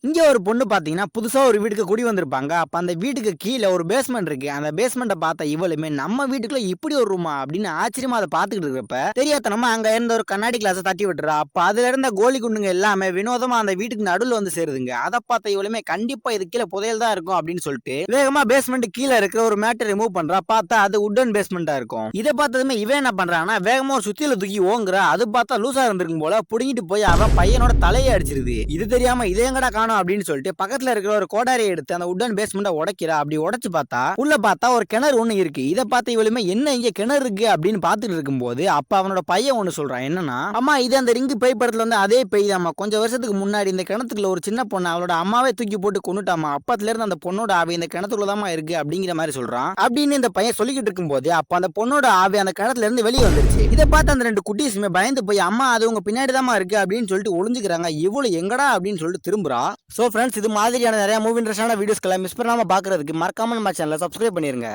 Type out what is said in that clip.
இங்க ஒரு பொண்ணு பாத்தீங்கன்னா, புதுசா ஒரு வீட்டுக்கு குடி வந்திருப்பாங்க. அப்ப அந்த வீட்டுக்கு கீழ ஒரு பேஸ்மெண்ட் இருக்கு. அந்த பேஸ்மெண்ட்ட பார்த்த இவளுமே, நம்ம வீட்டுக்குள்ள இப்படி ஒரு ரூமா? அப்படின்னு ஆச்சரியமா அத பார்த்துக்கிட்டு இருக்கிறப்ப, தெரியாத்தனமா அங்க இருந்த ஒரு கண்ணாடி கிளாஸ தட்டி விட்டுறா. அப்ப அதுல இருந்த கோலி குண்டுங்க எல்லாமே வினோதமா அந்த வீட்டுக்கு நடுவுல வந்து சேருதுங்க. அத பார்த்த இவளுமே, கண்டிப்பா இது கீழ புதையல் தான் இருக்கும் அப்படின்னு சொல்லிட்டு, வேகமா பேஸ்மெண்ட் கீழ இருக்கிற ஒரு மேட்ட ரிமூவ் பண்றா. பார்த்தா அது வுட்டன் பேஸ்மெண்ட்டா இருக்கும். இத பார்த்ததுமே இவன் என்ன பண்றான்னா, வேகமா ஒரு சுத்தியல தூக்கி ஓங்குறா. அது பார்த்தா லூசா இருந்திருக்கும் போல. புடுங்கிட்டு போய் அவன் பையனோட தலைய அடிச்சிருது. இது தெரியாம இத எங்கடா காணோம் அப்படின்னு சொல்லிட்டு பக்கத்துல இருக்கிற ஒரு கோடாரியை எடுத்து அந்த உட்டன் பேஸ்மெண்ட்டை உடைக்கிறா. அப்படி உடைச்சு பார்த்தா உள்ள பார்த்தா ஒரு கிணறு ஒண்ணு இருக்கு. இத பார்த்து இவளுமே என்ன இங்க கிணறு இருக்கு அப்படின்னு பார்த்துட்டு இருக்கும்போது அப்ப அவனோட பையன் ஒண்ணு சொல்றான். என்னன்னா, அம்மா இது அந்த ரிங்கு பேய் படத்துல வந்து அதே பேய் தாம்மா. கொஞ்சம் வருஷத்துக்கு முன்னாடி இந்த கிணத்துக்குள்ள ஒரு சின்ன பொண்ணு அவளோட அம்மாவே தூக்கி போட்டு கொன்னுட்டாமா. அப்பத்துல இருந்து அந்த பொண்ணோட ஆவி இந்த கிணத்துக்குள்ள தாமா இருக்கு அப்படிங்கிற மாதிரி சொல்றான். அப்படின்னு இந்த பையன் சொல்லிக்கிட்டு இருக்கும்போது அப்ப அந்த பொண்ணோட ஆவி அந்த கிணத்துல இருந்து வெளியே வந்துருச்சு. இதை பார்த்து அந்த ரெண்டு குட்டீஸுமே பயந்து போய் அம்மா அது உங்க பின்னாடி தாமா இருக்கு அப்படின்னு சொல்லிட்டு ஒளிஞ்சுக்கிறாங்க. இவ்வளவு எங்கடா அப்படின்னு சொல்லிட்டு திரும்புறா. சோ ஃப்ரெண்ட்ஸ், இது மாதிரியான நிறைய மூவி இன்ட்ரெஸ்டான வீடியோஸ்களை மிஸ் பண்ணாம பாக்குறதுக்கு மறக்காம நம்ம சேனலை சப்ஸ்கிரைப் பண்ணிருங்க.